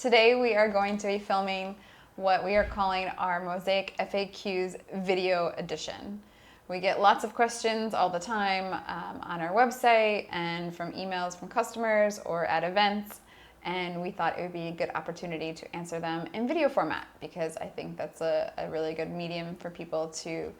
Today we are going to be filming what we are calling our Mosaic FAQs video edition. We get lots of questions all the time on our website and from emails from customers or at events, and we thought it would be a good opportunity to answer them in video format because I think that's a really good medium for people to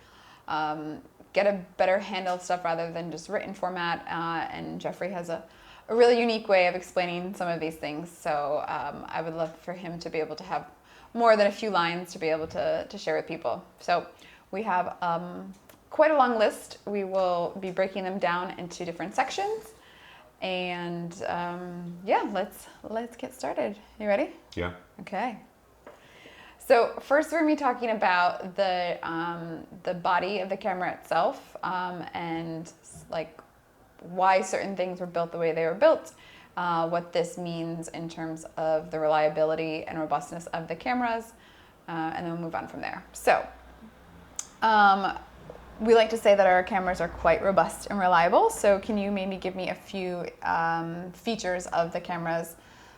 get a better handle of stuff rather than just written format, and Jeffrey has a really unique way of explaining some of these things, so I would love for him to be able to have more than a few lines to be able to share with people. So we have quite a long list. We will be breaking them down into different sections, and yeah, let's get started. You ready? Yeah. Okay. So first we're going to be talking about the body of the camera itself, and like why certain things were built the way they were built, what this means in terms of the reliability and robustness of the cameras, and then we'll move on from there. So we like to say that our cameras are quite robust and reliable, so can you maybe give me a few features of the cameras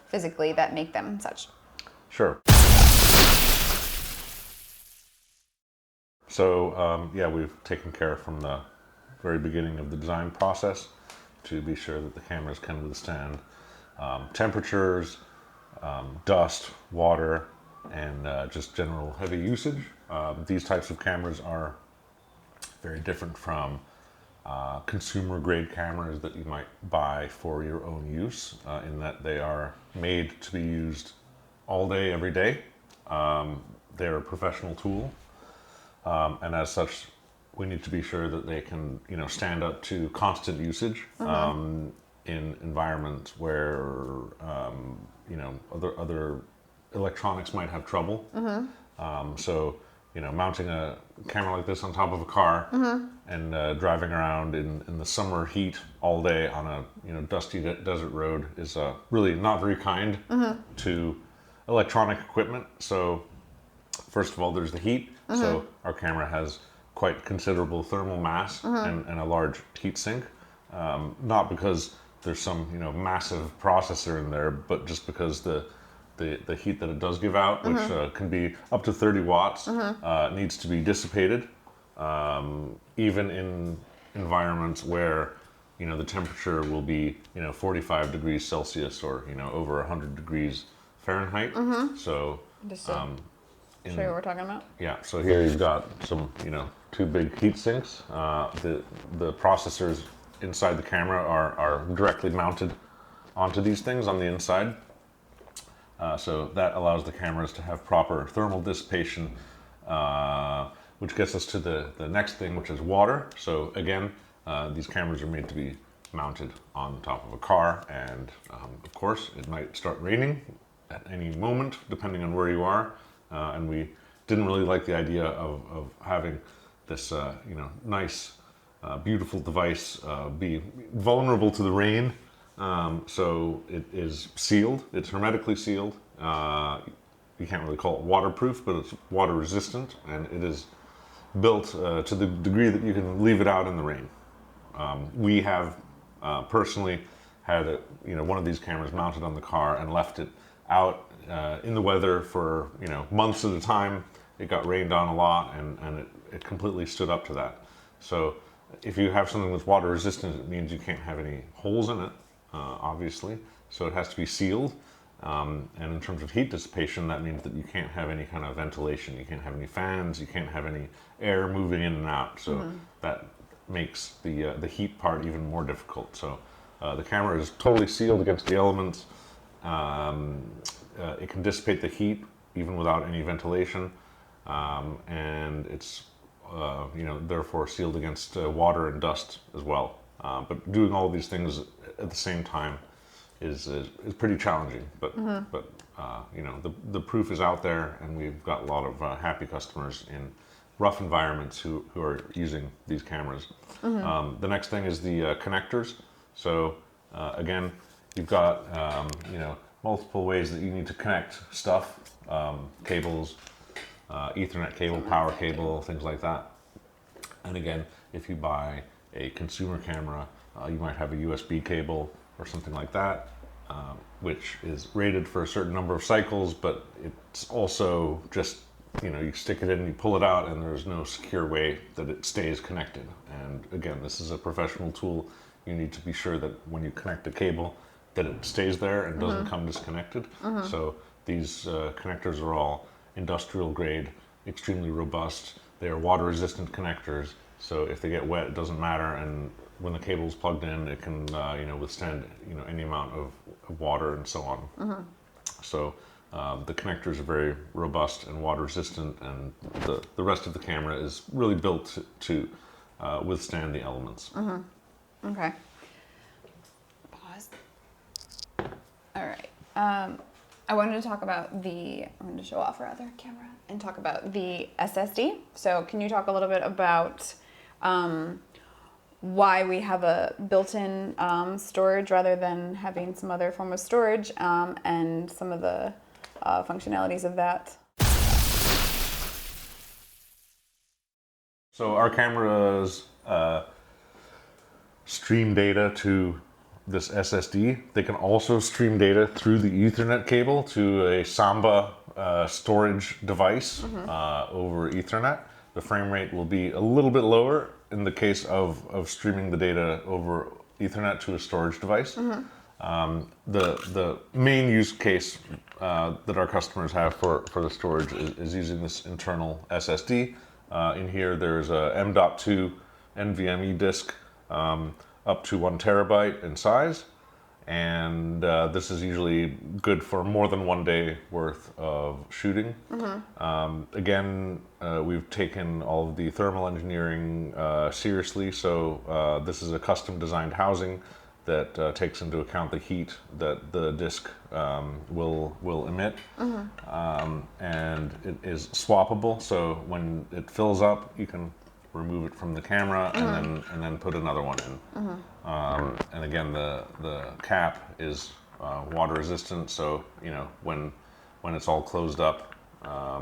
physically that make them such? Sure. So yeah, we've taken care from the very beginning of the design process to be sure that the cameras can withstand temperatures, dust, water, and just general heavy usage. These types of cameras are very different from consumer grade cameras that you might buy for your own use, in that they are made to be used all day, every day. They're a professional tool, and as such, we need to be sure that they can, stand up to constant usage in environments where, other electronics might have trouble. So, mounting a camera like this on top of a car and driving around in the summer heat all day on a dusty desert road is really not very kind to electronic equipment. So, first of all, there's the heat. So our camera has quite considerable thermal mass and a large heat sink, not because there's some massive processor in there, but just because the heat that it does give out, which can be up to 30 watts, needs to be dissipated, even in environments where the temperature will be 45 degrees Celsius or over 100 degrees Fahrenheit. So show you what we're talking about? Yeah, so here you've got some, two big heat sinks. The processors inside the camera are directly mounted onto these things on the inside. So that allows the cameras to have proper thermal dissipation, which gets us to the next thing, which is water. So again, these cameras are made to be mounted on top of a car, and of course it might start raining at any moment, depending on where you are. And we didn't really like the idea of having this, nice, beautiful device be vulnerable to the rain. So it is sealed. It's hermetically sealed. You can't really call it waterproof, but it's water resistant, and it is built to the degree that you can leave it out in the rain. We have personally had one of these cameras mounted on the car and left it out in the weather for months at a time. It got rained on a lot, and it completely stood up to that. So if you have something that's water resistant, it means you can't have any holes in it, obviously. So it has to be sealed. And in terms of heat dissipation, that means that you can't have any kind of ventilation. You can't have any fans. You can't have any air moving in and out. So that makes the heat part even more difficult. So the camera is totally sealed against the elements. It can dissipate the heat even without any ventilation, and it's therefore sealed against water and dust as well. But doing all of these things at the same time is pretty challenging. But the proof is out there, and we've got a lot of happy customers in rough environments who are using these cameras. The next thing is the connectors. So again, you've got multiple ways that you need to connect stuff, cables, Ethernet cable, power cable, things like that. And again, if you buy a consumer camera, you might have a USB cable or something like that. which is rated for a certain number of cycles, but it's also just, you stick it in, you pull it out, and there's no secure way that it stays connected. And again, this is a professional tool. You need to be sure that when you connect a cable, that it stays there and doesn't come disconnected. So these connectors are all industrial grade, extremely robust. They are water resistant connectors. So if they get wet, it doesn't matter. And when the cable is plugged in, it can withstand any amount of water and so on. So the connectors are very robust and water resistant, and the rest of the camera is really built to withstand the elements. Okay. Pause. All right. I wanted to talk about I wanted to show off our other camera and talk about the SSD. So can you talk a little bit about why we have a built-in storage rather than having some other form of storage, and some of the functionalities of that? So our cameras stream data to this SSD. They can also stream data through the Ethernet cable to a Samba storage device over Ethernet. The frame rate will be a little bit lower in the case of streaming the data over Ethernet to a storage device. The main use case that our customers have for the storage is using this internal SSD. In here there's a M.2 NVMe disk up to 1 terabyte in size, and this is usually good for more than 1 day worth of shooting. Again, we've taken all of the thermal engineering seriously, so this is a custom designed housing that takes into account the heat that the disk will emit, and it is swappable. So when it fills up, you can remove it from the camera and then put another one in. And again, the cap is water resistant, so when it's all closed up,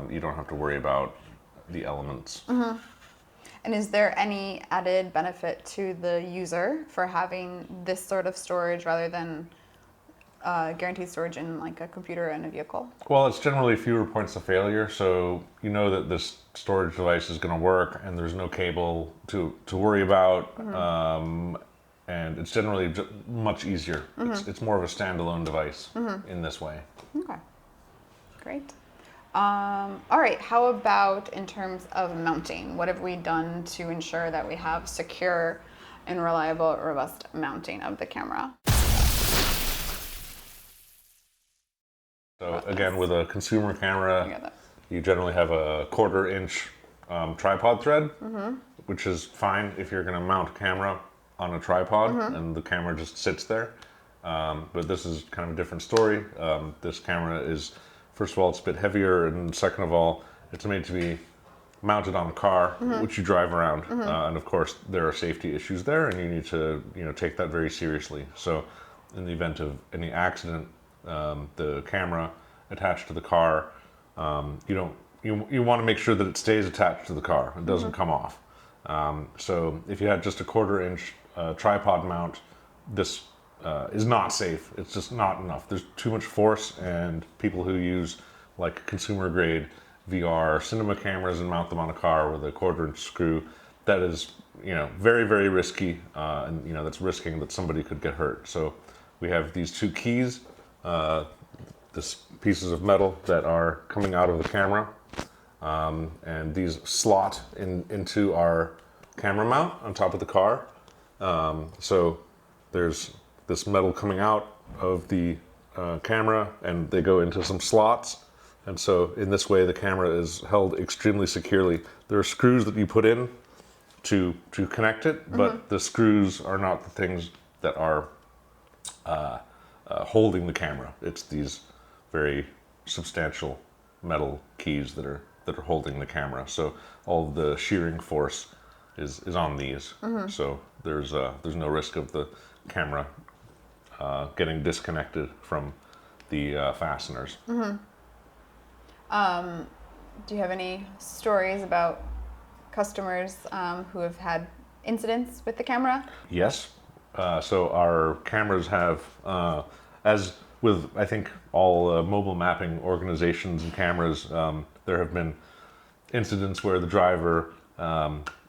you don't have to worry about the elements. And is there any added benefit to the user for having this sort of storage rather than guaranteed storage in like a computer and a vehicle? Well, it's generally fewer points of failure, so you know that this storage device is going to work, and there's no cable to worry about, and it's generally much easier. It's more of a standalone device in this way. Okay, great. All right, how about in terms of mounting? What have we done to ensure that we have secure and reliable, robust mounting of the camera? So again, with a consumer camera, you generally have a 1/4 inch tripod thread, which is fine if you're going to mount a camera on a tripod and the camera just sits there. But this is kind of a different story. This camera is, first of all, it's a bit heavier, and second of all, it's made to be mounted on a car, which you drive around. And of course, there are safety issues there, and you need to take that very seriously. So in the event of any accident, the camera attached to the car, you want to make sure that it stays attached to the car. It doesn't come off. So if you had just a 1/4 inch tripod mount, this is not safe. It's just not enough. There's too much force, and people who use like consumer grade VR cinema cameras and mount them on a car with a 1/4 inch screw, that is very, very risky, and that's risking that somebody could get hurt. So we have these two keys, this pieces of metal that are coming out of the camera, and these slot into our camera mount on top of the car. So there's this metal coming out of the camera, and they go into some slots, and so in this way the camera is held extremely securely. There are screws that you put in to connect it, but the screws are not the things that are holding the camera. It's these very substantial metal keys that are holding the camera. So all of the shearing force is on these. So there's no risk of the camera getting disconnected from the fasteners. Do you have any stories about customers who have had incidents with the camera? Yes. So our cameras have as with, I think, all mobile mapping organizations and cameras, there have been incidents where the driver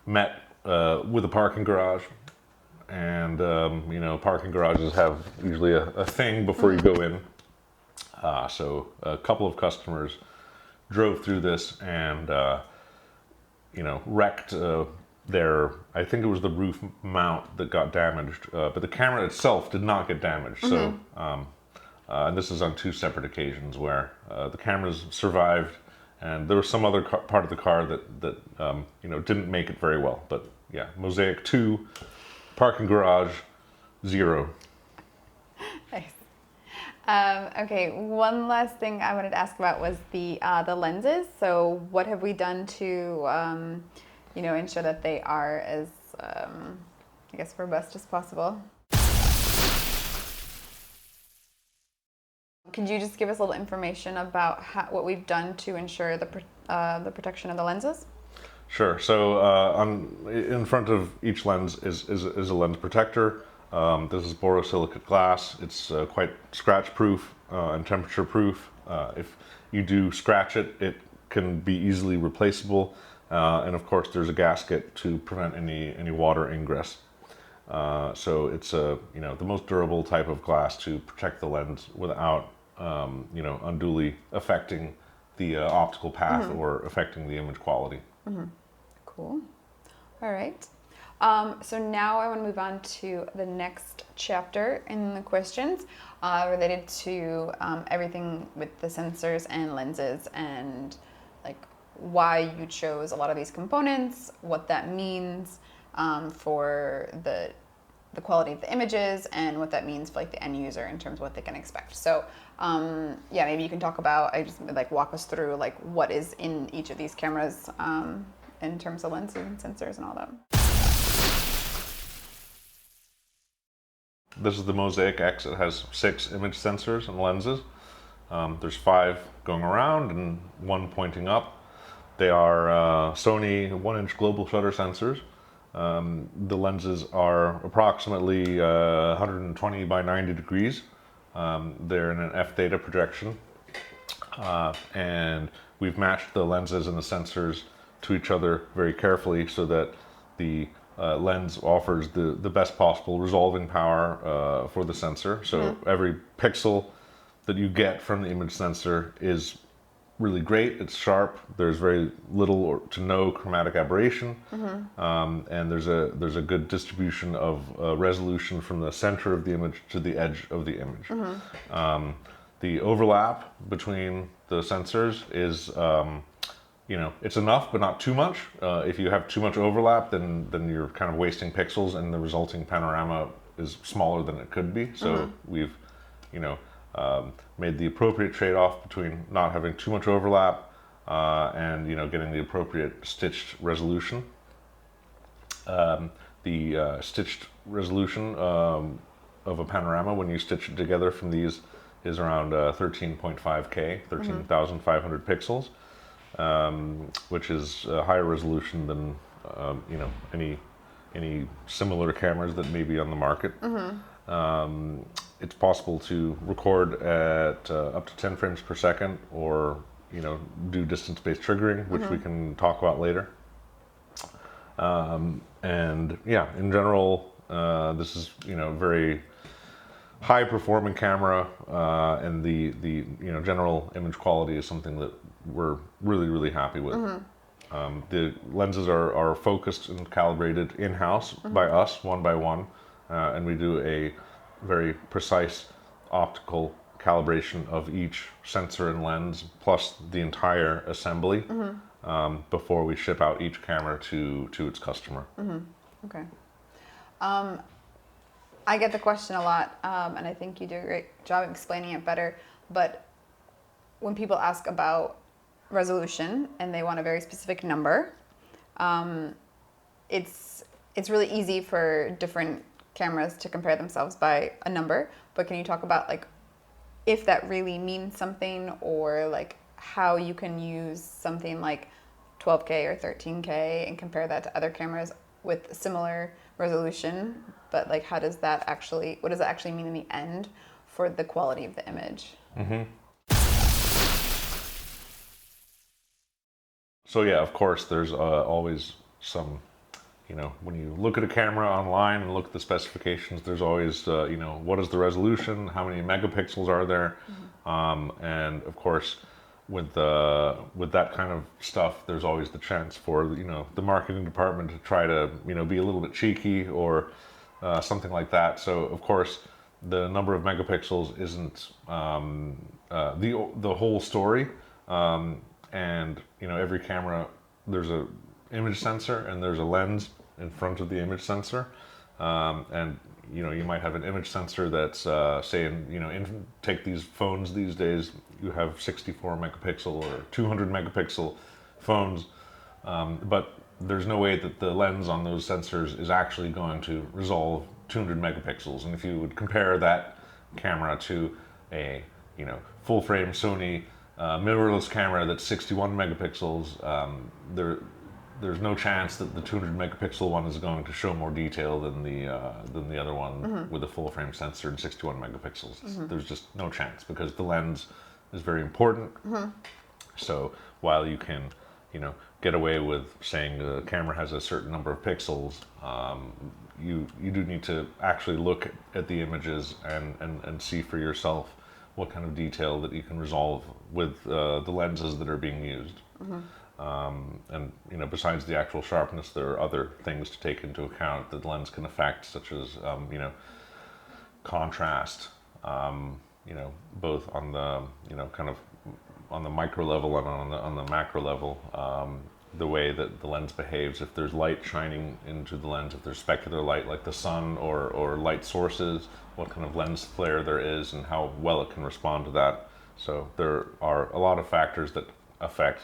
met with a parking garage, and parking garages have usually a thing before you go in. So a couple of customers drove through this and wrecked their, I think it was the roof mount that got damaged, but the camera itself did not get damaged. So and this is on two separate occasions where the cameras survived, and there was some other part of the car that didn't make it very well. But yeah, Mosaic 2, parking garage, 0. Nice. Okay, one last thing I wanted to ask about was the lenses. So what have we done to ensure that they are as robust as possible? Could you just give us a little information about what we've done to ensure the protection of the lenses? Sure. So in front of each lens is a lens protector. This is borosilicate glass. It's quite scratch proof and temperature proof. If you do scratch it, it can be easily replaceable. And of course there's a gasket to prevent any water ingress. So it's the most durable type of glass to protect the lens without unduly affecting the optical path or affecting the image quality. Cool. All right. So now I want to move on to the next chapter in the questions related to everything with the sensors and lenses, and like why you chose a lot of these components, what that means for the quality of the images, and what that means for like the end user in terms of what they can expect. So maybe you can talk about, walk us through like what is in each of these cameras in terms of lenses and sensors and all that. This is the Mosaic X. It has 6 image sensors and lenses. There's 5 going around and 1 pointing up. They are Sony 1-inch global shutter sensors. The lenses are approximately 120 by 90 degrees. They're in an f-theta projection. And we've matched the lenses and the sensors to each other very carefully so that the lens offers the best possible resolving power for the sensor. So every pixel that you get from the image sensor is really great. It's sharp. There's very little or to no chromatic aberration, and there's a good distribution of resolution from the center of the image to the edge of the image. The overlap between the sensors is it's enough, but not too much. If you have too much overlap, then you're kind of wasting pixels, and the resulting panorama is smaller than it could be. So we've, made the appropriate trade-off between not having too much overlap and getting the appropriate stitched resolution. The stitched resolution of a panorama, when you stitch it together from these, is around 13.5K, 13,500 pixels. Which is a higher resolution than any similar cameras that may be on the market. It's possible to record at up to 10 frames per second, or do distance-based triggering, which we can talk about later. And yeah, in general, this is very high-performing camera, and the general image quality is something that we're really happy with. The lenses are focused and calibrated in-house by us, one by one, and we do a very precise optical calibration of each sensor and lens, plus the entire assembly, before we ship out each camera to its customer. Okay. I get the question a lot, and I think you do a great job of explaining it better, but when people ask about resolution and they want a very specific number, it's really easy for different cameras to compare themselves by a number, but can you talk about like if that really means something, or like how you can use something like 12K or 13K and compare that to other cameras with similar resolution, but like what does that actually mean in the end for the quality of the image. So yeah, of course, there's always some, when you look at a camera online and look at the specifications, there's always, what is the resolution? How many megapixels are there? And of course, with that kind of stuff, there's always the chance for, the marketing department to try to, be a little bit cheeky or something like that. So of course, the number of megapixels isn't the whole story. And every camera, there's a image sensor and there's a lens in front of the image sensor, and you might have an image sensor that's take these phones these days, you have 64 megapixel or 200 megapixel phones, but there's no way that the lens on those sensors is actually going to resolve 200 megapixels. And if you would compare that camera to a full frame Sony mirrorless camera that's 61 megapixels, there's no chance that the 200 megapixel one is going to show more detail than the other one with a full frame sensor and 61 megapixels. There's just no chance, because the lens is very important. So while you can get away with saying the camera has a certain number of pixels, you do need to actually look at the images and see for yourself what kind of detail that you can resolve with the lenses that are being used. And besides the actual sharpness, there are other things to take into account that the lens can affect, such as contrast, both on the kind of on the micro level and on the macro level. The way that the lens behaves, if there's light shining into the lens, if there's specular light like the sun or light sources, what kind of lens flare there is and how well it can respond to that. So there are a lot of factors that affect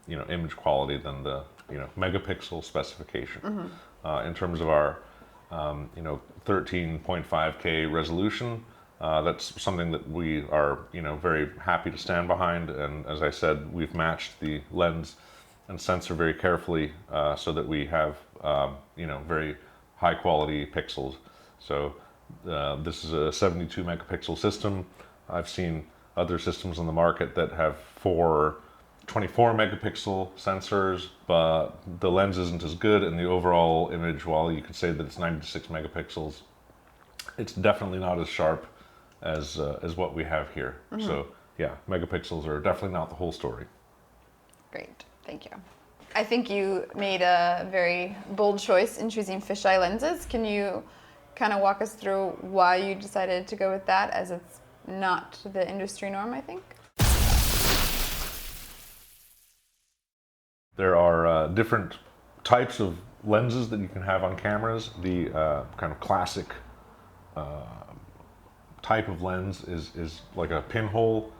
image quality than the megapixel specification. In terms of our 13.5K resolution, that's something that we are very happy to stand behind. And as I said, we've matched the lens and sensor very carefully, so that we have very high quality pixels. So this is a 72 megapixel system. I've seen other systems on the market that have 24 megapixel sensors, but the lens isn't as good, and the overall image, while you could say that it's 96 megapixels, it's definitely not as sharp as what we have here. So yeah, megapixels are definitely not the whole story. Great, thank you. I think you made a very bold choice in choosing fisheye lenses. Can you kind of walk us through why you decided to go with that, as it's not the industry norm, I think? There are different types of lenses that you can have on cameras. The kind of classic type of lens is like a pinhole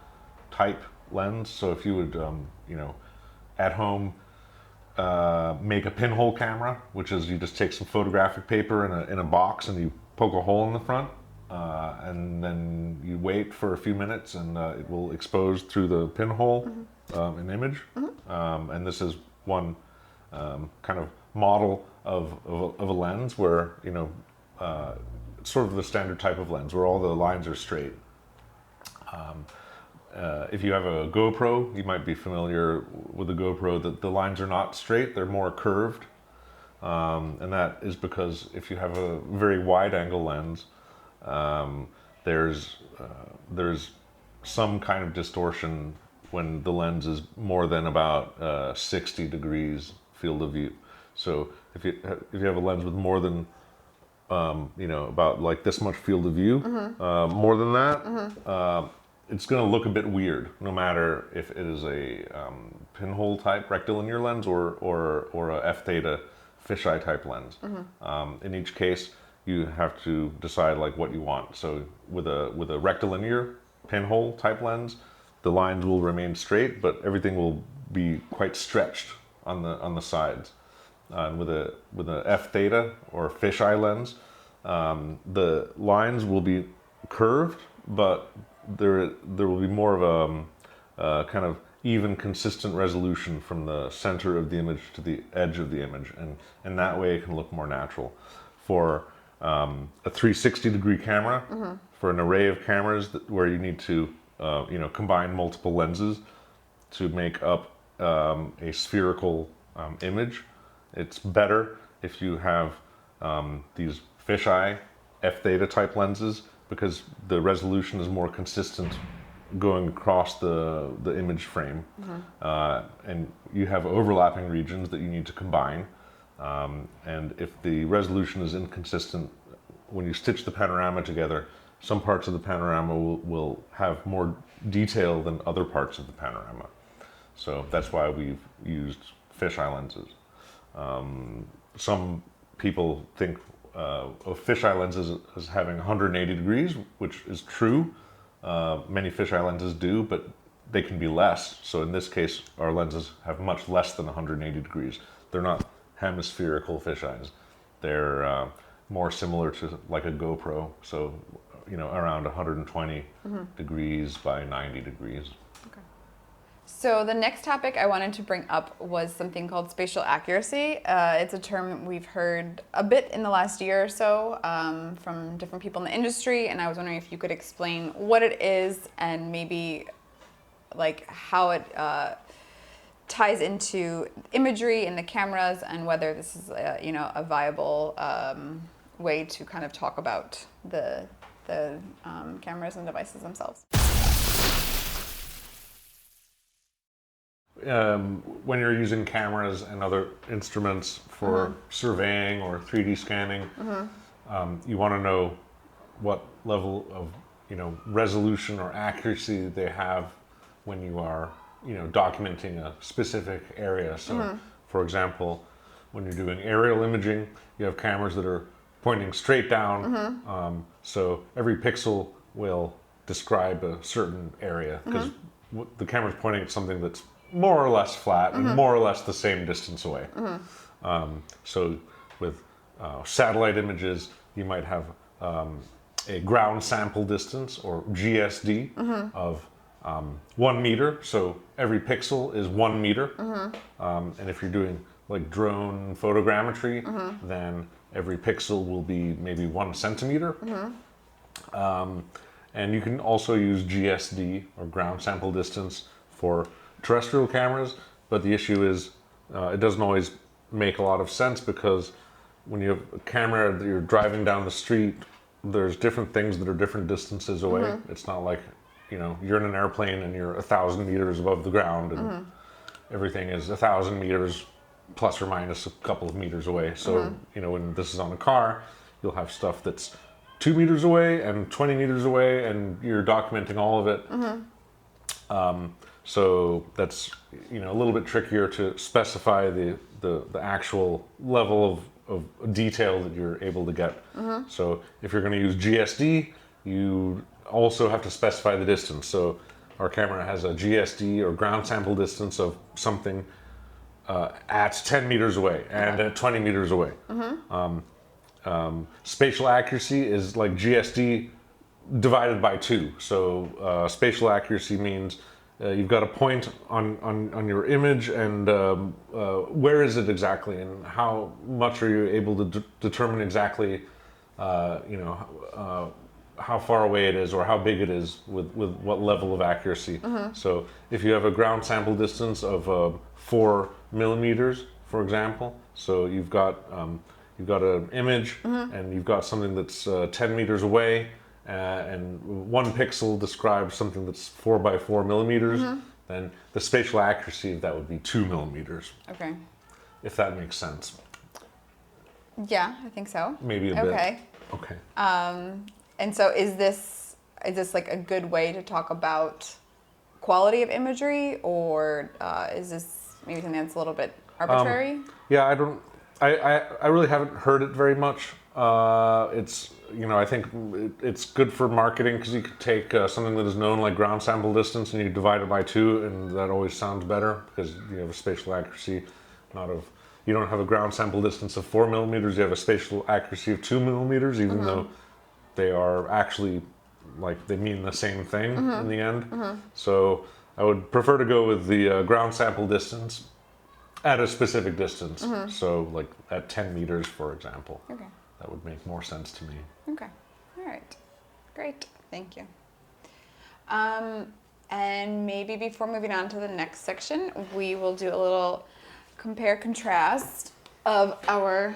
type lens. So if you would, at home, make a pinhole camera, which is you just take some photographic paper in a box and you poke a hole in the front, and then you wait for a few minutes and it will expose through the pinhole an image. And this is one kind of model of a lens where it's sort of the standard type of lens where all the lines are straight. If you have a GoPro, you might be familiar with the GoPro that the lines are not straight, they're more curved. And that is because if you have a very wide angle lens, there's some kind of distortion when the lens is more than about 60 degrees field of view. So if you have a lens with more than about like this much field of view, more than that, it's going to look a bit weird, no matter if it is a pinhole type rectilinear lens or a f theta fisheye type lens. In each case, you have to decide like what you want. So with a rectilinear pinhole type lens, the lines will remain straight, but everything will be quite stretched on the sides. And with a f theta or fisheye lens, the lines will be curved, but there will be more of a kind of even, consistent resolution from the center of the image to the edge of the image, and that way it can look more natural. For a 360-degree camera for an array of cameras where you need to combine multiple lenses to make up a spherical image. It's better if you have these fisheye f-theta type lenses because the resolution is more consistent going across the image frame. And you have overlapping regions that you need to combine. And if the resolution is inconsistent, when you stitch the panorama together, some parts of the panorama will have more detail than other parts of the panorama. So that's why we've used fisheye lenses. Some people think of fisheye lenses as having 180 degrees, which is true. Many fisheye lenses do, but they can be less. So in this case, our lenses have much less than 180 degrees. They're not hemispherical fisheyes. They're more similar to like a GoPro. So, around 120 degrees by 90 degrees. Okay. So the next topic I wanted to bring up was something called spatial accuracy. It's a term we've heard a bit in the last year or so from different people in the industry, and I was wondering if you could explain what it is and maybe like how it ties into imagery in the cameras and whether this is a viable way to kind of talk about the cameras and devices themselves. When you're using cameras and other instruments for surveying or 3D scanning, you want to know what level of resolution or accuracy they have when you are documenting a specific area. So, for example, when you're doing aerial imaging, you have cameras that are pointing straight down. So every pixel will describe a certain area because the camera's pointing at something that's more or less flat and more or less the same distance away. So with satellite images, you might have a ground sample distance or GSD of 1 meter. So every pixel is 1 meter. And if you're doing like drone photogrammetry, then every pixel will be maybe 1 centimeter. And you can also use GSD or ground sample distance for terrestrial cameras, but the issue is it doesn't always make a lot of sense because when you have a camera that you're driving down the street, there's different things that are different distances away. It's not like you're in an airplane and you're 1,000 meters above the ground and everything is 1,000 meters plus or minus a couple of meters away. So when this is on a car, you'll have stuff that's 2 meters away and 20 meters away, and you're documenting all of it. So that's a little bit trickier to specify the actual level of detail that you're able to get. So if you're going to use GSD, you also have to specify the distance. So our camera has a GSD or ground sample distance of something at 10 meters away and at 20 meters away. Spatial accuracy is like GSD divided by 2. So spatial accuracy means you've got a point on your image, and where is it exactly, and how much are you able to determine exactly, how far away it is or how big it is with what level of accuracy. So if you have a ground sample distance of 4 millimeters, for example, so you've got an image and you've got something that's 10 meters away, and 1 pixel describes something that's 4 by 4 millimeters, then the spatial accuracy of that would be 2 millimeters. Okay. If that makes sense. Yeah, I think so. Maybe a bit. Okay. Okay. And so is this like a good way to talk about quality of imagery, or is this maybe something that's a little bit arbitrary? Yeah, I really haven't heard it very much. It's I think it's good for marketing because you could take something that is known like ground sample distance and you divide it by 2, and that always sounds better because you have a spatial accuracy you don't have a ground sample distance of 4 millimeters, you have a spatial accuracy of 2 millimeters, even though they are actually they mean the same thing in the end. So I would prefer to go with the ground sample distance at a specific distance. So like at 10 meters, for example. Okay. that would make more sense to me. Okay. All right. Great. Thank you. And maybe before moving on to the next section, we will do a little compare contrast of our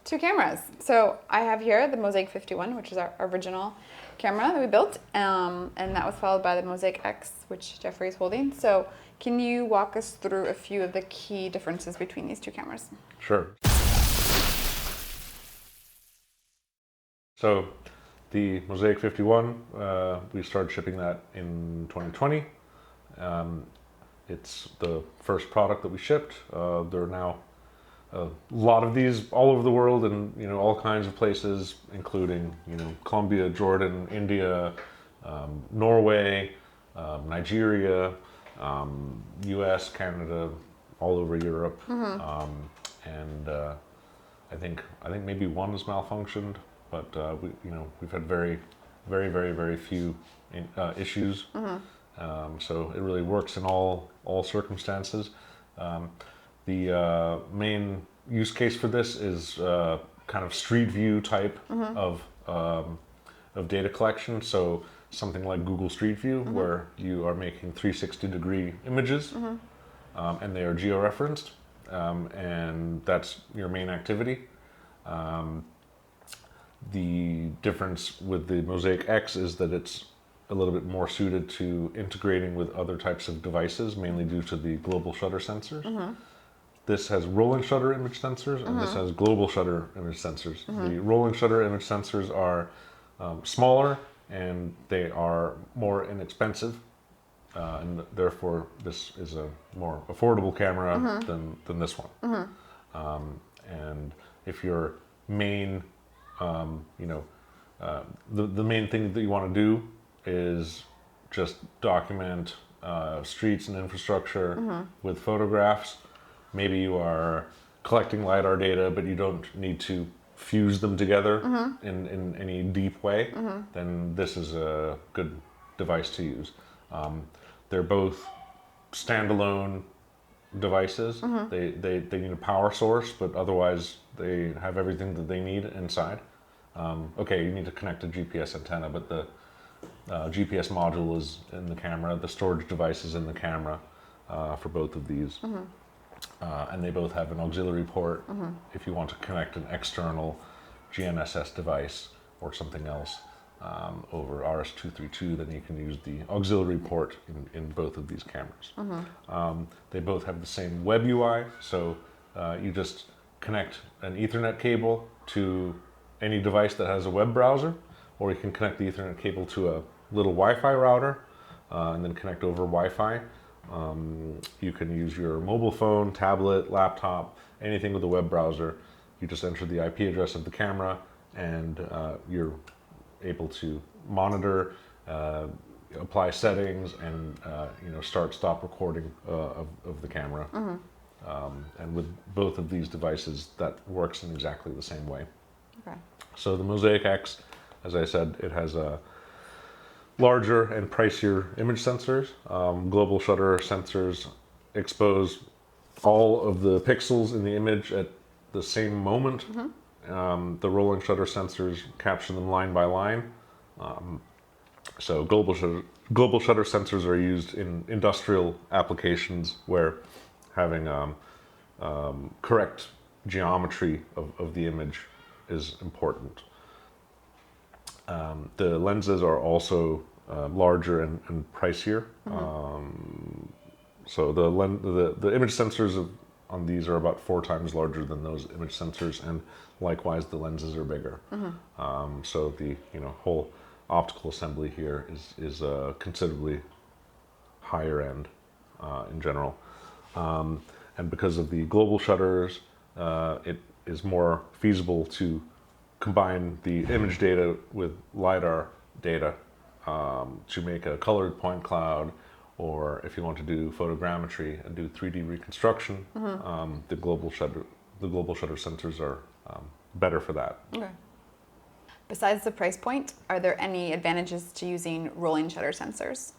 two cameras. So I have here the Mosaic 51, which is our original camera that we built, and that was followed by the Mosaic X, which Jeffrey is holding. So can you walk us through a few of the key differences between these two cameras? Sure. So the Mosaic 51, we started shipping that in 2020. It's the first product that we shipped. There are now a lot of these all over the world, and all kinds of places, including Colombia, Jordan, India, Norway, Nigeria, U.S., Canada, all over Europe, and I think maybe one has malfunctioned, but we've had very few issues. So it really works in all circumstances. The main use case for this is kind of street view type of data collection. So something like Google Street View, where you are making 360-degree images, and they are georeferenced, and that's your main activity. The difference with the Mosaic X is that it's a little bit more suited to integrating with other types of devices, mainly due to the global shutter sensors. This has rolling shutter image sensors, and this has global shutter image sensors. The rolling shutter image sensors are smaller, and they are more inexpensive, and therefore this is a more affordable camera than this one. And if your main, the main thing that you want to do is just document streets and infrastructure with photographs. Maybe you are collecting LiDAR data, but you don't need to fuse them together in any deep way, then this is a good device to use. They're both standalone devices. They need a power source, but otherwise they have everything that they need inside. Okay, you need to connect a GPS antenna, but the GPS module is in the camera. The storage device is in the camera for both of these. And they both have an auxiliary port if you want to connect an external GNSS device or something else over RS-232, then you can use the auxiliary port in both of these cameras. They both have the same web UI, so you just connect an Ethernet cable to any device that has a web browser, or you can connect the Ethernet cable to a little Wi-Fi router and then connect over Wi-Fi. You can use your mobile phone, tablet, laptop, anything with a web browser. You just enter the IP address of the camera, and you're able to monitor, apply settings, and stop recording of the camera. And with both of these devices, that works in exactly the same way. Okay. So the Mosaic X, as I said, it has a larger and pricier image sensors. Global shutter sensors expose all of the pixels in the image at the same moment. The rolling shutter sensors capture them line by line. So global shutter sensors are used in industrial applications where having correct geometry of the image is important. The lenses are also larger and pricier. So the image sensors on these are about 4 times larger than those image sensors, and likewise the lenses are bigger. So the whole optical assembly here is considerably higher end in general. And because of the global shutters, it is more feasible to combine the image data with LiDAR data to make a colored point cloud, or if you want to do photogrammetry and do 3D reconstruction, the global shutter sensors are better for that. Okay. Besides the price point, are there any advantages to using rolling shutter sensors?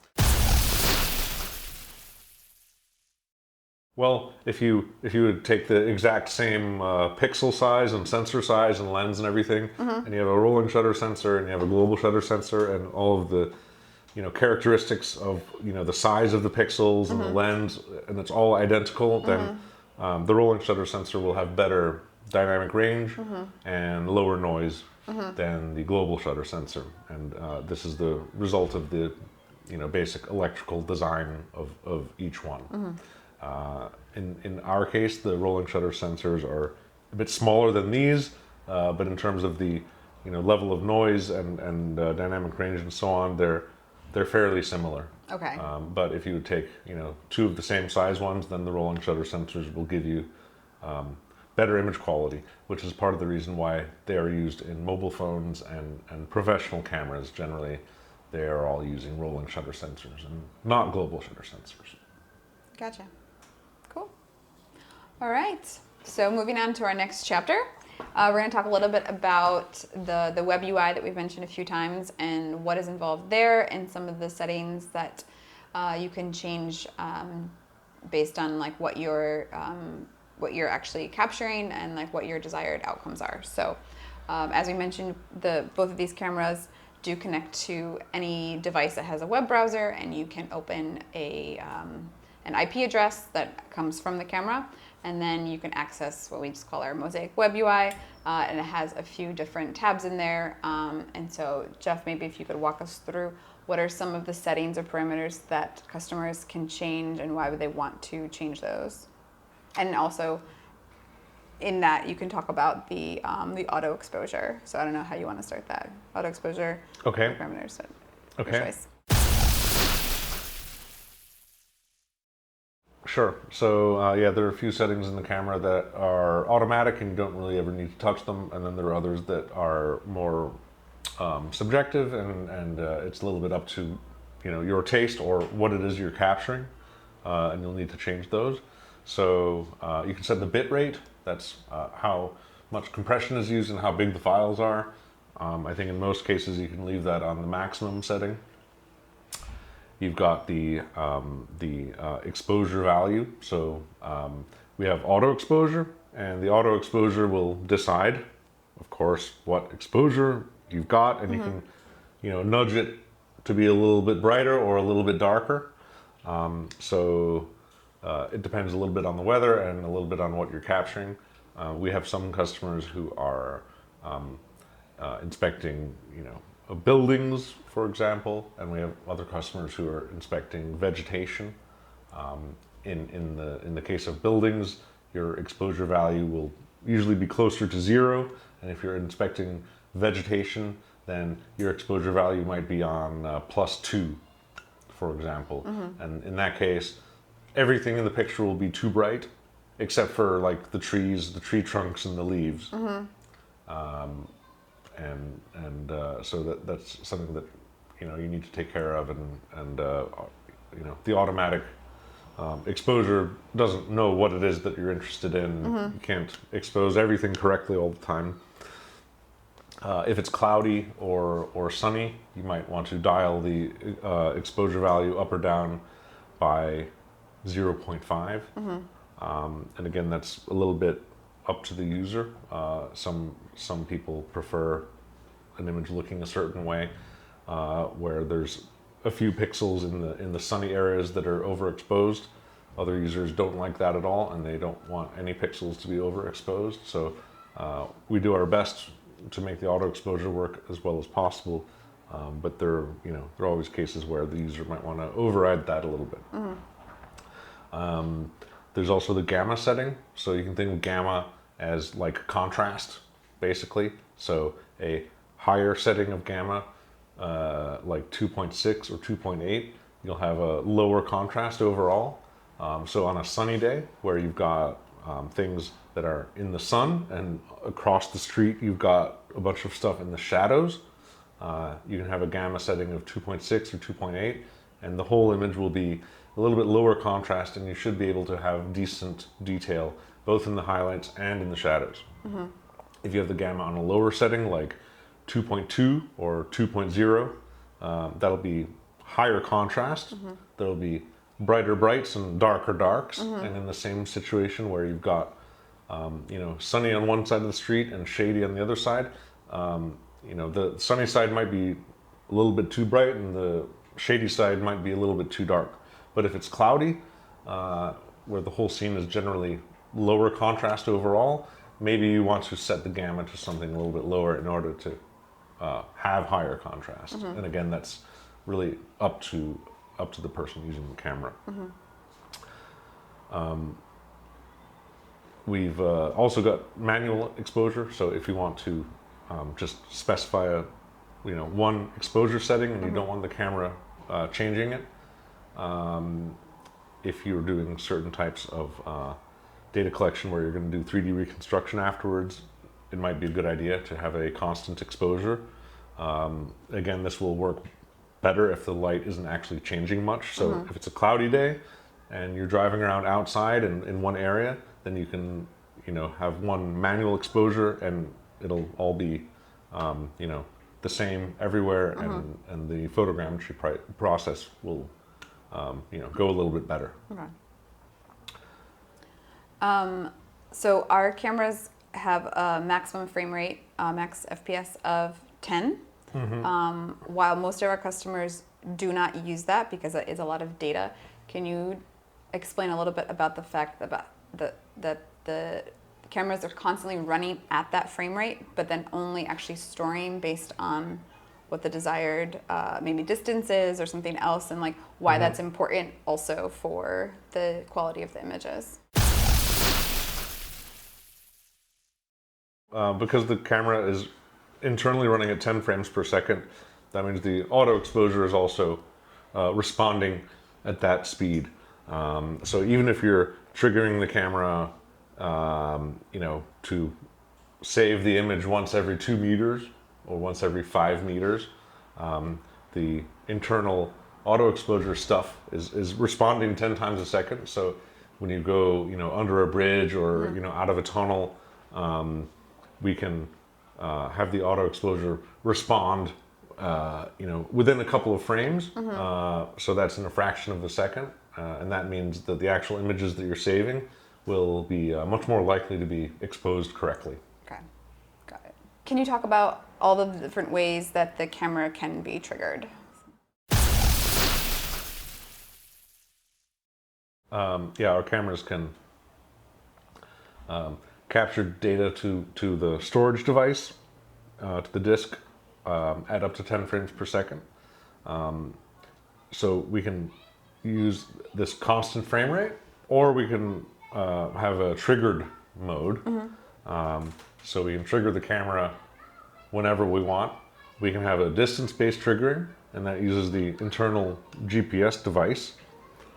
Well, if you would take the exact same pixel size and sensor size and lens and everything, and you have a rolling shutter sensor and you have a global shutter sensor and all of the characteristics of the size of the pixels and the lens, and it's all identical, then the rolling shutter sensor will have better dynamic range and lower noise than the global shutter sensor. And this is the result of the basic electrical design of each one. In our case, the rolling shutter sensors are a bit smaller than these, but in terms of the level of noise and dynamic range and so on, they're fairly similar. Okay. But if you would take two of the same size ones, then the rolling shutter sensors will give you better image quality, which is part of the reason why they are used in mobile phones and professional cameras. Generally, they are all using rolling shutter sensors and not global shutter sensors. Gotcha. Cool. All right. So moving on to our next chapter, we're going to talk a little bit about the web UI that we've mentioned a few times and what is involved there and some of the settings that you can change based on like what you're actually capturing and like what your desired outcomes are. So as we mentioned, both of these cameras do connect to any device that has a web browser, and you can open an IP address that comes from the camera, and then you can access what we just call our Mosaic web UI, and it has a few different tabs in there. And so Jeff, maybe if you could walk us through what are some of the settings or parameters that customers can change and why would they want to change those? And also in that you can talk about the auto exposure. So I don't know how you want to start that. Auto exposure parameters. So Okay. your choice. Sure. So yeah, there are a few settings in the camera that are automatic and you don't really ever need to touch them, and then there are others that are more subjective and it's a little bit up to your taste or what it is you're capturing, and you'll need to change those. So you can set the bit rate. That's how much compression is used and how big the files are. I think in most cases you can leave that on the maximum setting. You've got the exposure value. So we have auto exposure, and the auto exposure will decide, of course, what exposure you've got, and you can nudge it to be a little bit brighter or a little bit darker. It depends a little bit on the weather and a little bit on what you're capturing. We have some customers who are inspecting, buildings, for example, and we have other customers who are inspecting vegetation. In the case of buildings, your exposure value will usually be closer to 0, and if you're inspecting vegetation, then your exposure value might be on +2, for example. And in that case, everything in the picture will be too bright, except for like the trees, the tree trunks, and the leaves. So that's something that you need to take care of, and the automatic exposure doesn't know what it is that you're interested in. You can't expose everything correctly all the time. If it's cloudy or sunny, you might want to dial the exposure value up or down by 0.5. And again, that's a little bit up to the user. Some people prefer an image looking a certain way, where there's a few pixels in the sunny areas that are overexposed. Other users don't like that at all, and they don't want any pixels to be overexposed. So we do our best to make the auto exposure work as well as possible, but there are always cases where the user might want to override that a little bit. There's also the gamma setting. So you can think of gamma as like contrast, basically. So a higher setting of gamma, like 2.6 or 2.8, you'll have a lower contrast overall. So on a sunny day where you've got things that are in the sun, and across the street you've got a bunch of stuff in the shadows, you can have a gamma setting of 2.6 or 2.8, and the whole image will be a little bit lower contrast, and you should be able to have decent detail both in the highlights and in the shadows. If you have the gamma on a lower setting like 2.2 or 2.0, that'll be higher contrast. There'll be brighter brights and darker darks. And in the same situation where you've got sunny on one side of the street and shady on the other side, the sunny side might be a little bit too bright and the shady side might be a little bit too dark. But if it's cloudy, where the whole scene is generally lower contrast overall, maybe you want to set the gamma to something a little bit lower in order to have higher contrast. And again, that's really up to the person using the camera. We've also got manual exposure. So if you want to just specify one exposure setting and you don't want the camera changing it, if you're doing certain types of data collection where you're going to do 3D reconstruction afterwards, it might be a good idea to have a constant exposure. Again, this will work better if the light isn't actually changing much. So if it's a cloudy day and you're driving around outside in one area, then you can have one manual exposure and it'll all be the same everywhere, and the photogrammetry process will go a little bit better. Okay. So our cameras have a maximum frame rate, max FPS of 10. While most of our customers do not use that because it is a lot of data. Can you explain a little bit about the fact that the cameras are constantly running at that frame rate, but then only actually storing based on what the desired maybe distance is or something else, and like why that's important also for the quality of the images? Because the camera is internally running at 10 frames per second, that means the auto exposure is also responding at that speed. So even if you're triggering the camera, to save the image once every 2 meters or once every 5 meters, the internal auto exposure stuff is responding 10 times a second. So when you go, under a bridge or out of a tunnel, we can have the auto exposure respond, within a couple of frames. So that's in a fraction of a second, and that means that the actual images that you're saving will be much more likely to be exposed correctly. Okay, got it. Can you talk about all the different ways that the camera can be triggered? Our cameras can capture data to the storage device, to the disk, at up to 10 frames per second. So we can use this constant frame rate, or we can have a triggered mode. So we can trigger the camera whenever we want. We can have a distance-based triggering, and that uses the internal GPS device.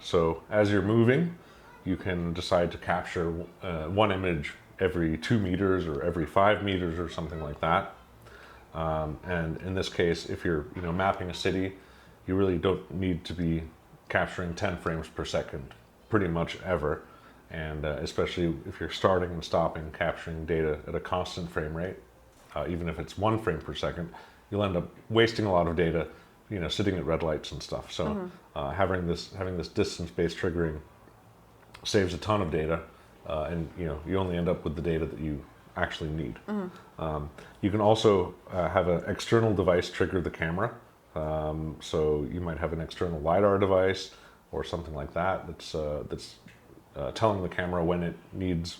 So as you're moving, you can decide to capture one image every 2 meters or every 5 meters or something like that. And in this case, if you're mapping a city, you really don't need to be capturing 10 frames per second pretty much ever. And especially if you're starting and stopping, capturing data at a constant frame rate, even if it's 1 frame per second, you'll end up wasting a lot of data, sitting at red lights and stuff. So having this distance-based triggering saves a ton of data, and you only end up with the data that you actually need. You can also have an external device trigger the camera. So you might have an external LiDAR device or something like that that's telling the camera when it needs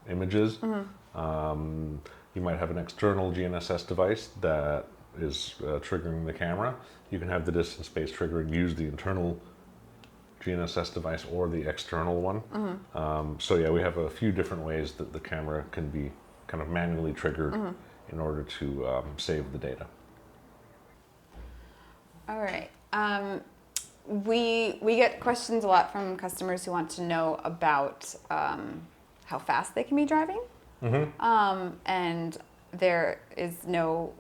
images. You might have an external GNSS device that is triggering the camera. You can have the distance-based triggering use the internal GNSS device or the external one. So yeah, we have a few different ways that the camera can be kind of manually triggered in order to save the data. All right. We get questions a lot from customers who want to know about how fast they can be driving. And there is no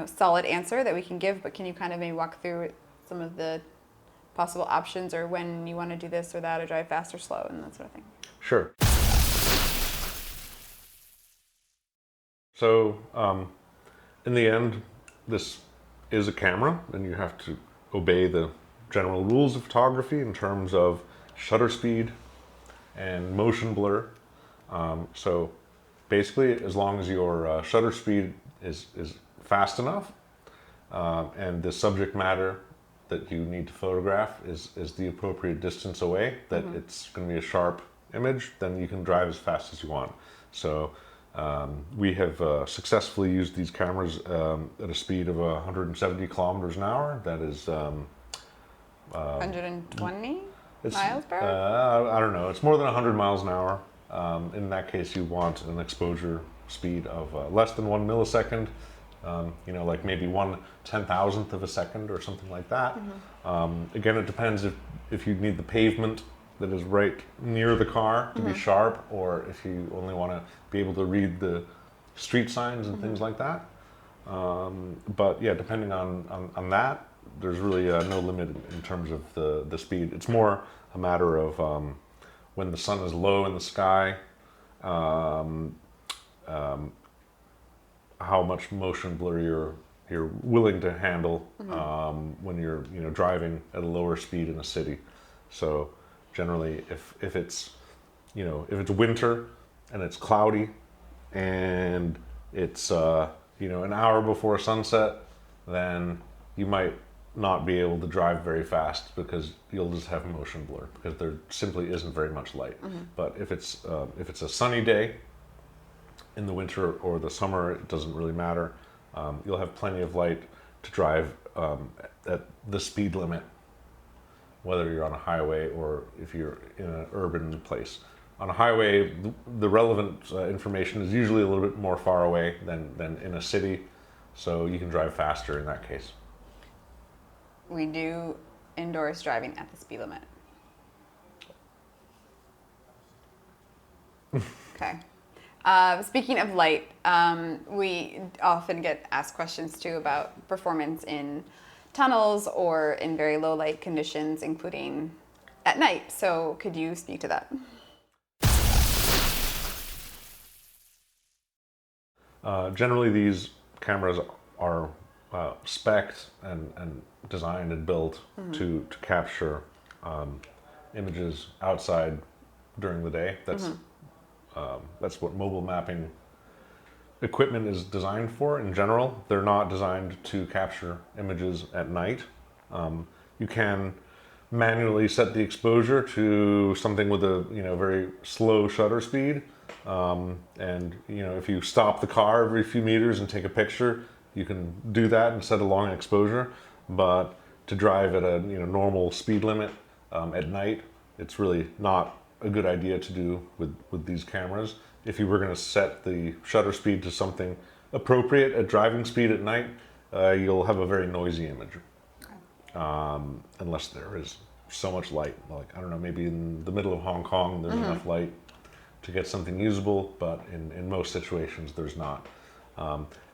solid answer that we can give, but can you kind of maybe walk through some of the possible options, or when you want to do this or that, or drive fast or slow and that sort of thing? Sure. So in the end, this is a camera and you have to obey the general rules of photography in terms of shutter speed and motion blur. So basically, as long as your shutter speed is fast enough and the subject matter that you need to photograph is the appropriate distance away, that it's going to be a sharp image, then you can drive as fast as you want. So we have successfully used these cameras at a speed of 170 kilometers an hour. That is 120 miles per hour? I don't know. It's more than 100 miles an hour. In that case, you want an exposure speed of less than 1 millisecond. Like maybe 1/10,000th of a second or something like that. Again, it depends if you need the pavement that is right near the car to be sharp, or if you only want to be able to read the street signs and things like that. But yeah, depending on that, there's really no limit in terms of the speed. It's more a matter of when the sun is low in the sky, how much motion blur you're willing to handle when you're driving at a lower speed in a city. So generally, if it's winter and it's cloudy and it's an hour before sunset, then you might not be able to drive very fast because you'll just have motion blur because there simply isn't very much light. But if it's a sunny day in the winter or the summer, it doesn't really matter. You'll have plenty of light to drive at the speed limit, whether you're on a highway or if you're in an urban place. On a highway, the relevant information is usually a little bit more far away than in a city, so you can drive faster in that case. We do endorse driving at the speed limit. Okay. Speaking of light, we often get asked questions too about performance in tunnels or in very low light conditions, including at night. So could you speak to that? Generally, these cameras are spec'd and designed and built to capture images outside during the day. That's what mobile mapping equipment is designed for in general. They're not designed to capture images at night. You can manually set the exposure to something with a very slow shutter speed, and if you stop the car every few meters and take a picture, you can do that and set a long exposure. But to drive at a normal speed limit at night, it's really not a good idea to do with these cameras. If you were going to set the shutter speed to something appropriate at driving speed at night, you'll have a very noisy image. Okay. Unless there is so much light. Like, I don't know, maybe in the middle of Hong Kong there's enough light to get something usable, but in most situations there's not.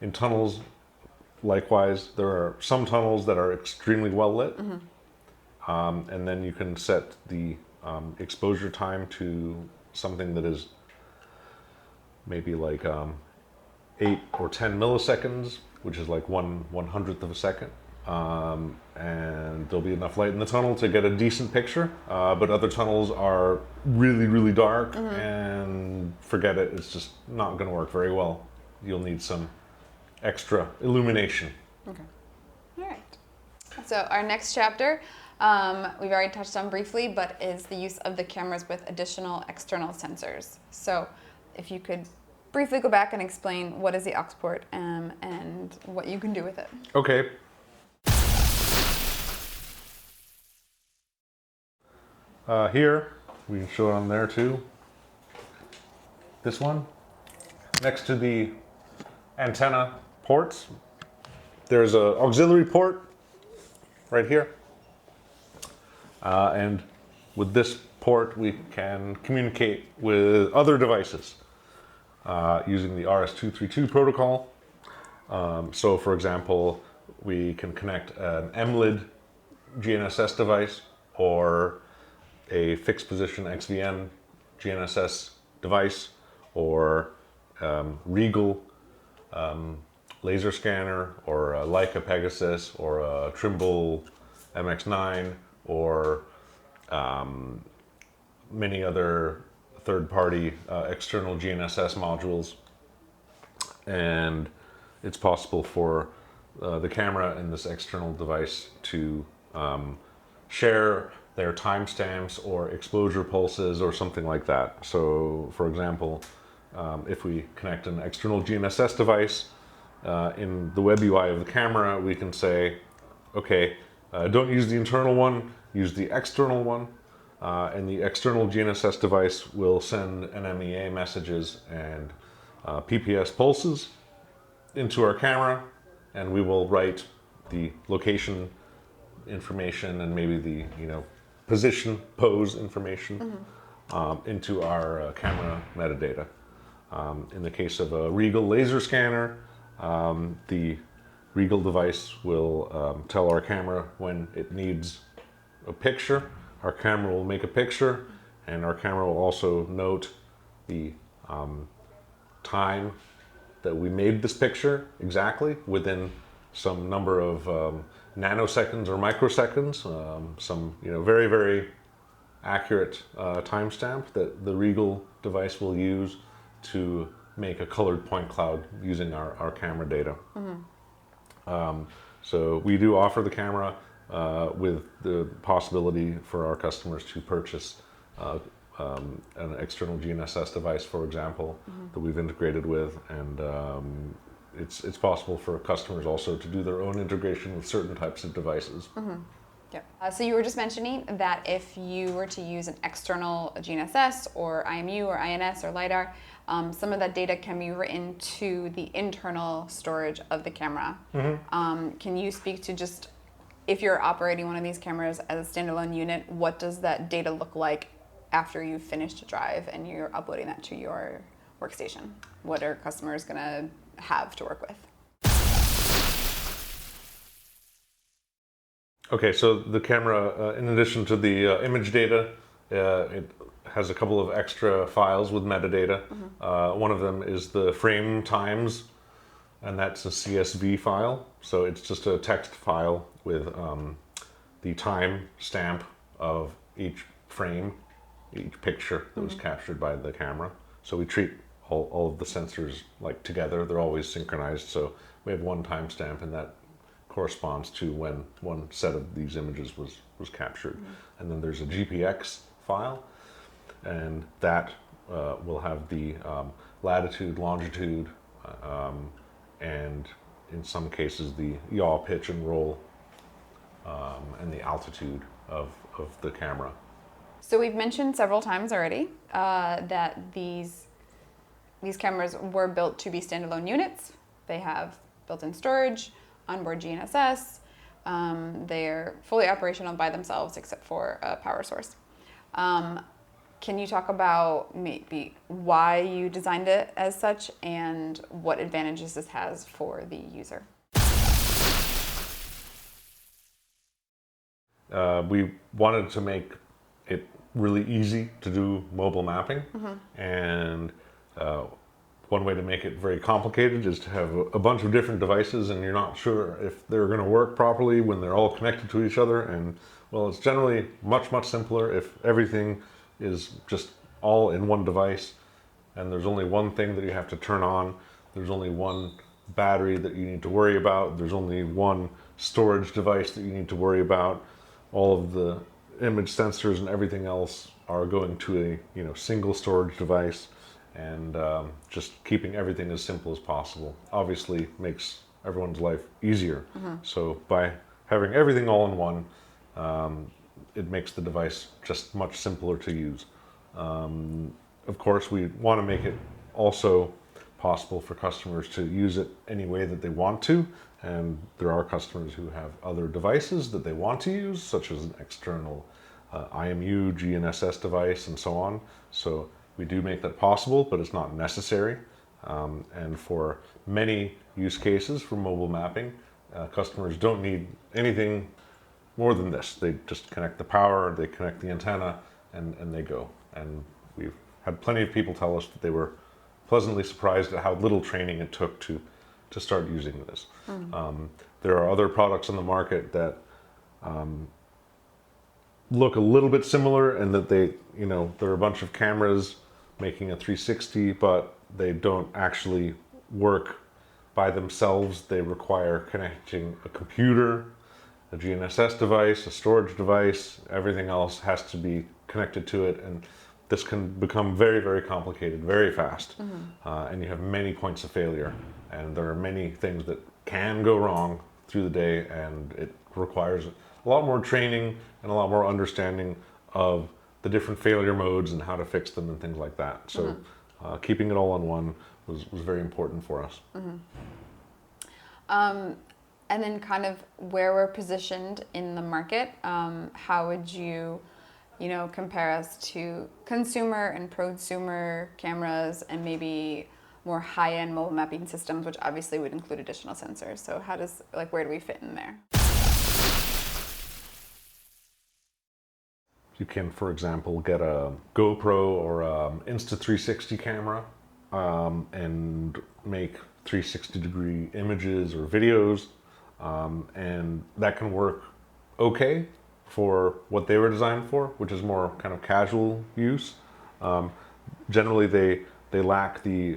In tunnels, likewise, there are some tunnels that are extremely well lit, and then you can set the exposure time to something that is maybe like 8 or 10 milliseconds, which is like 1/100th of a second, and there'll be enough light in the tunnel to get a decent picture. But other tunnels are really, really dark, and forget it, it's just not going to work very well. You'll need some extra illumination. Okay. All right. So our next chapter, we've already touched on briefly, but is the use of the cameras with additional external sensors. So if you could briefly go back and explain what is the aux port and what you can do with it. Okay. Here, we can show it on there too. This one, next to the antenna ports, there's an auxiliary port right here. And with this port, we can communicate with other devices using the RS-232 protocol. So for example, we can connect an MLID GNSS device or a fixed position XVN GNSS device, or Regal laser scanner, or a Leica Pegasus, or a Trimble MX9, or many other third-party external GNSS modules. And it's possible for the camera and this external device to share their timestamps or exposure pulses or something like that. So, for example, if we connect an external GNSS device in the web UI of the camera, we can say, okay, don't use the internal one, use the external one. And the external GNSS device will send NMEA messages and PPS pulses into our camera, and we will write the location information and maybe the position, pose information into our camera metadata. In the case of a Regal laser scanner, the Regal device will tell our camera when it needs a picture. Our camera will make a picture, and our camera will also note the time that we made this picture exactly within some number of nanoseconds or microseconds, some very, very accurate timestamp that the Regal device will use to make a colored point cloud using our camera data. So we do offer the camera with the possibility for our customers to purchase an external GNSS device, for example, that we've integrated with, and it's possible for customers also to do their own integration with certain types of devices. Yep. So you were just mentioning that if you were to use an external GNSS or IMU or INS or LiDAR, some of that data can be written to the internal storage of the camera. Can you speak to just, if you're operating one of these cameras as a standalone unit, what does that data look like after you've finished a drive and you're uploading that to your workstation? What are customers going to have to work with? Okay, so the camera, in addition to the image data, it has a couple of extra files with metadata. One of them is the frame times, and that's a CSV file. So it's just a text file with the time stamp of each frame, each picture that was captured by the camera. So we treat all of the sensors like together. They're always synchronized. So we have one timestamp, and that corresponds to when one set of these images was captured. And then there's a GPX file, and that will have the latitude, longitude, and in some cases the yaw, pitch, and roll, and the altitude of the camera. So we've mentioned several times already that these cameras were built to be standalone units. They have built-in storage, onboard GNSS. They're fully operational by themselves except for a power source. Can you talk about maybe why you designed it as such and what advantages this has for the user? We wanted to make it really easy to do mobile mapping, and one way to make it very complicated is to have a bunch of different devices, and you're not sure if they're going to work properly when they're all connected to each other. And well, it's generally much simpler if everything is just all in one device, and there's only one thing that you have to turn on. There's only one battery that you need to worry about. There's only one storage device that you need to worry about. All of the image sensors and everything else are going to a single storage device, and just keeping everything as simple as possible obviously makes everyone's life easier. So by having everything all in one, it makes the device just much simpler to use. Of course, we want to make it also possible for customers to use it any way that they want to, and there are customers who have other devices that they want to use, such as an external IMU, GNSS device, and so on. So we do make that possible, but it's not necessary. And for many use cases for mobile mapping, customers don't need anything more than this. They just connect the power, they connect the antenna, and they go. And we've had plenty of people tell us that they were pleasantly surprised at how little training it took to start using this. There are other products on the market that look a little bit similar in that they, there are a bunch of cameras making a 360, but they don't actually work by themselves. They require connecting a computer, a GNSS device, a storage device. Everything else has to be connected to it, and this can become very, very complicated very fast. And you have many points of failure, and there are many things that can go wrong through the day, and it requires a lot more training and a lot more understanding of the different failure modes and how to fix them and things like that. So keeping it all on one was very important for us. And then kind of where we're positioned in the market, how would you, compare us to consumer and prosumer cameras and maybe more high-end mobile mapping systems, which obviously would include additional sensors. So where do we fit in there? You can, for example, get a GoPro or a Insta360 camera and make 360-degree images or videos, and that can work okay for what they were designed for, which is more kind of casual use. Generally, they lack the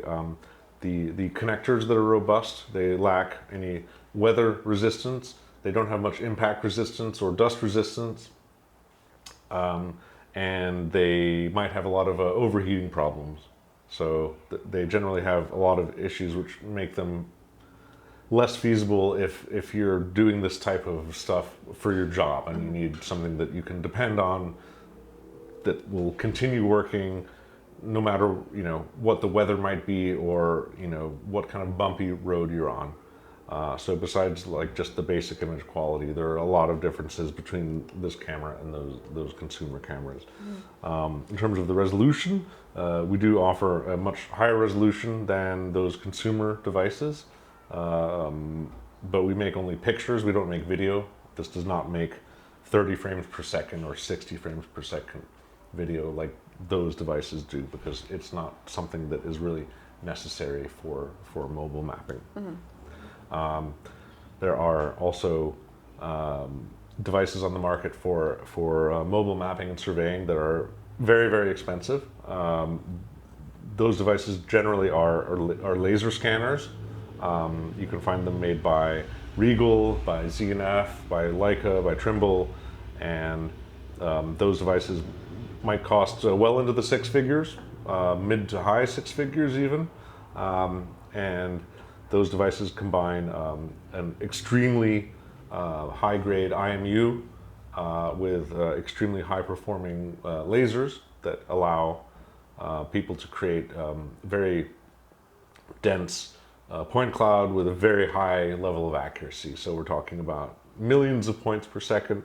connectors that are robust. They lack any weather resistance. They don't have much impact resistance or dust resistance. And they might have a lot of overheating problems. So they generally have a lot of issues which make them less feasible if you're doing this type of stuff for your job and you need something that you can depend on that will continue working no matter what the weather might be or what kind of bumpy road you're on. So besides just the basic image quality, there are a lot of differences between this camera and those consumer cameras. In terms of the resolution, we do offer a much higher resolution than those consumer devices, but we make only pictures, we don't make video. This does not make 30 frames per second or 60 frames per second video like those devices do, because it's not something that is really necessary for mobile mapping. There are also devices on the market for mobile mapping and surveying that are very, very expensive. Those devices generally are laser scanners. You can find them made by Regal, by ZNF, by Leica, by Trimble, and those devices might cost well into the six figures, mid to high six figures even. And those devices combine an extremely high-grade IMU with extremely high-performing lasers that allow people to create very dense point cloud with a very high level of accuracy. So we're talking about millions of points per second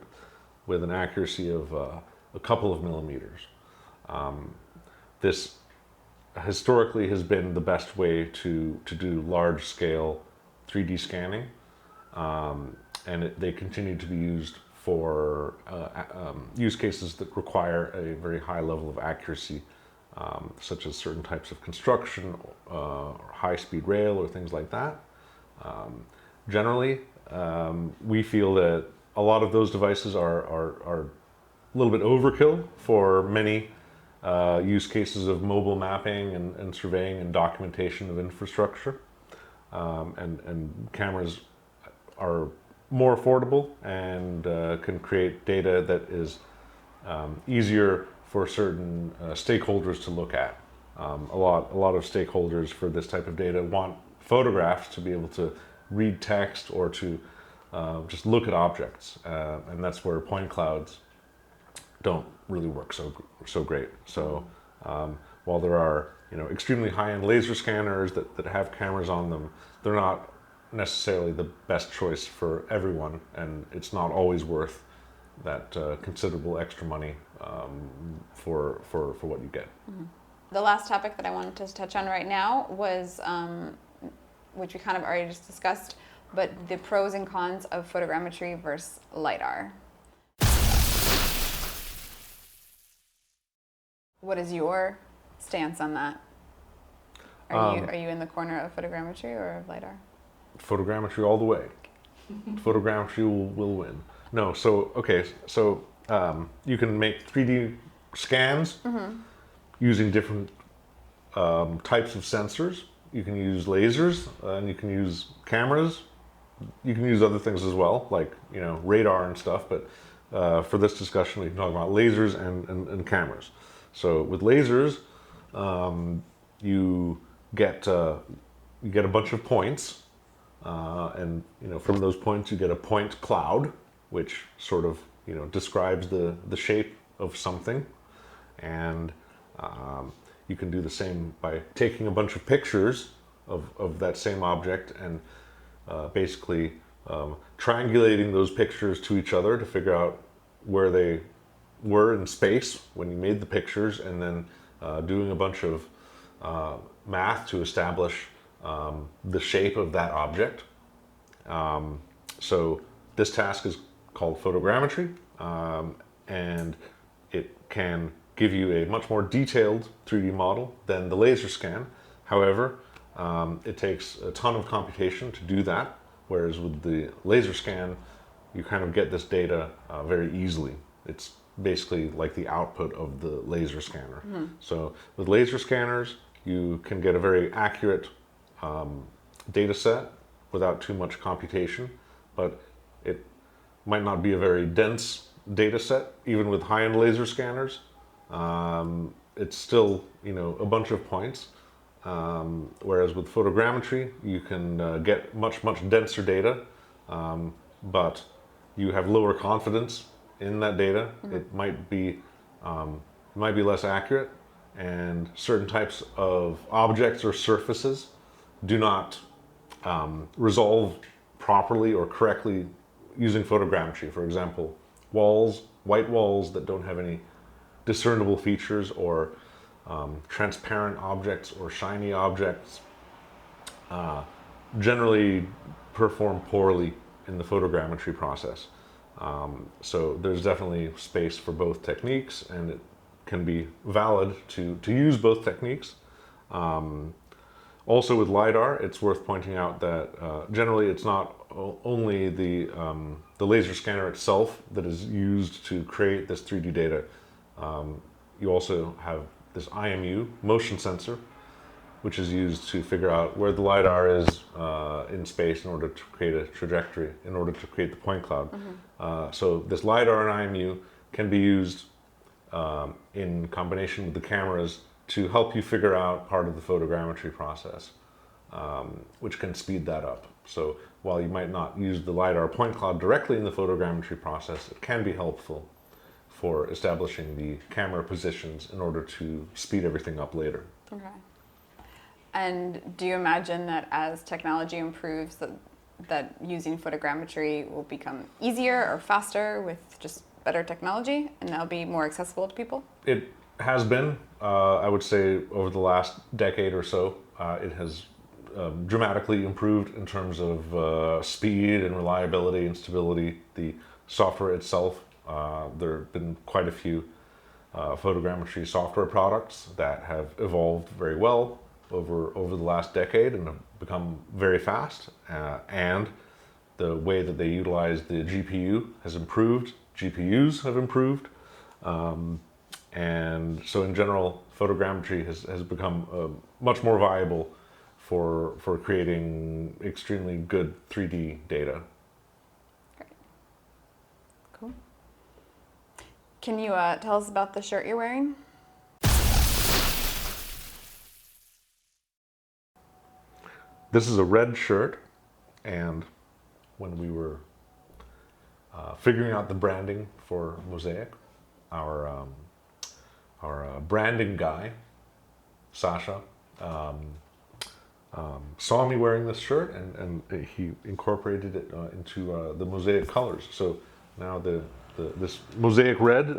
with an accuracy of a couple of millimeters. This historically has been the best way to do large-scale 3D scanning, and they continue to be used for use cases that require a very high level of accuracy, such as certain types of construction, or high-speed rail, or things like that. Generally, we feel that a lot of those devices are a little bit overkill for many use cases of mobile mapping and surveying and documentation of infrastructure. And cameras are more affordable and can create data that is easier for certain stakeholders to look at. A lot of stakeholders for this type of data want photographs to be able to read text or to just look at objects, and that's where point clouds don't really work so great. So while there are extremely high-end laser scanners that have cameras on them, they're not necessarily the best choice for everyone, and it's not always worth that considerable extra money for what you get. The last topic that I wanted to touch on right now was, which we kind of already just discussed, but the pros and cons of photogrammetry versus LiDAR. What is your stance on that? Are you in the corner of photogrammetry or of LiDAR? Photogrammetry all the way. Photogrammetry will win. No, so You can make 3D scans using different types of sensors. You can use lasers, and you can use cameras. You can use other things as well, like radar and stuff. But for this discussion, we can talk about lasers and cameras. So with lasers, you get a bunch of points, and from those points you get a point cloud, which sort of describes the shape of something, and you can do the same by taking a bunch of pictures of that same object and basically triangulating those pictures to each other to figure out where they were in space when you made the pictures, and then doing a bunch of math to establish the shape of that object. So this task is called photogrammetry, and it can give you a much more detailed 3D model than the laser scan. However, it takes a ton of computation to do that, whereas with the laser scan, you kind of get this data very easily. It's basically like the output of the laser scanner. So with laser scanners, you can get a very accurate data set without too much computation, but it might not be a very dense data set, even with high-end laser scanners. It's still, a bunch of points. Whereas with photogrammetry, you can get much denser data, but you have lower confidence in that data. It might be less accurate, and certain types of objects or surfaces do not resolve properly or correctly using photogrammetry. For example, white walls that don't have any discernible features, or transparent objects or shiny objects generally perform poorly in the photogrammetry process. So there's definitely space for both techniques, and it can be valid to use both techniques. Also with LiDAR, it's worth pointing out that generally it's not only the laser scanner itself that is used to create this 3D data. You also have this IMU, motion sensor, which is used to figure out where the LiDAR is in space in order to create a trajectory, in order to create the point cloud. So this LiDAR and IMU can be used in combination with the cameras to help you figure out part of the photogrammetry process, which can speed that up. So while you might not use the LiDAR point cloud directly in the photogrammetry process, it can be helpful for establishing the camera positions in order to speed everything up later. Okay. And do you imagine that as technology improves, that using photogrammetry will become easier or faster with just better technology, and that'll be more accessible to people? It has been. I would say over the last decade or so, it has dramatically improved in terms of speed and reliability and stability. The software itself, there have been quite a few photogrammetry software products that have evolved very well over the last decade and have become very fast, and the way that they utilize the GPU has improved. GPUs have improved, and so in general, photogrammetry has become much more viable for creating extremely good 3D data. Great. Cool. Can you tell us about the shirt you're wearing? This is a red shirt, and when we were figuring out the branding for Mosaic, our branding guy, Sasha, saw me wearing this shirt, and he incorporated it into the Mosaic colors. So now this Mosaic red,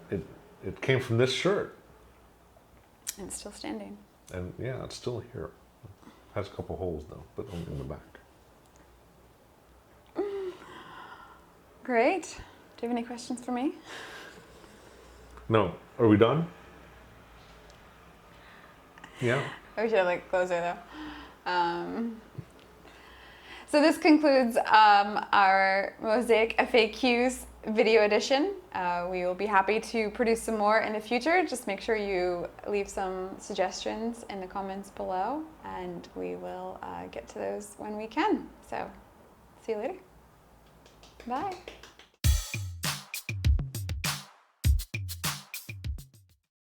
it came from this shirt. And it's still standing. And yeah, it's still here. Has a couple holes though, but only in the back. Great. Do you have any questions for me? No. Are we done? Yeah. We should have like closer though. So this concludes our Mosaic FAQs video edition. We will be happy to produce some more in the future. Just make sure you leave some suggestions in the comments below, and we will get to those when we can. So, see you later. Bye.